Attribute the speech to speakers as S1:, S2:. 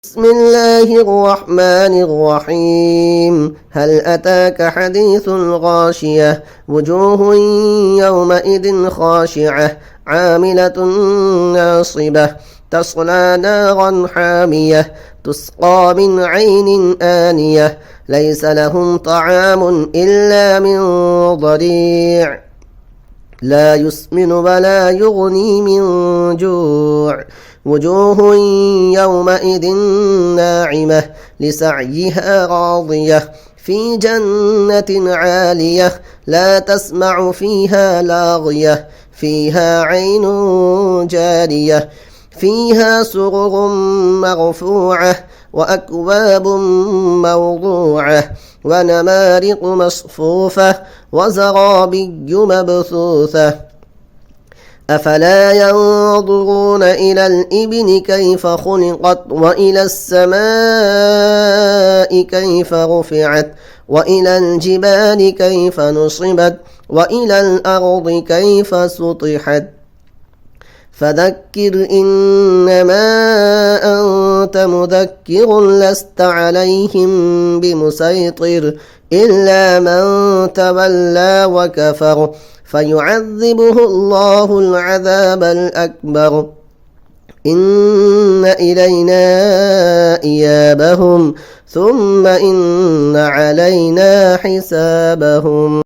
S1: بسم الله الرحمن الرحيم. هل أتاك حديث الغاشية وجوه يومئذ خاشعة عاملة ناصبة تصلى نارا حامية تسقى من عين آنية ليس لهم طعام إلا من ضريع لا يسمن ولا يغني من جوع وجوه يومئذ ناعمة لسعيها راضية في جنة عالية لا تسمع فيها لاغية فيها عين جارية فيها سرر مرفوعة وأكواب موضوعة ونمارق مصفوفة وزرابي مبثوثة أفلا ينظرون إلى الإبل كيف خلقت وإلى السماء كيف رفعت وإلى الجبال كيف نصبت وإلى الأرض كيف سطحت فذكر إنما أنت مذكر لست عليهم بمسيطر إلا من تولى وكفر فيعذبه الله العذاب الأكبر إن إلينا إيابهم ثم إن علينا حسابهم.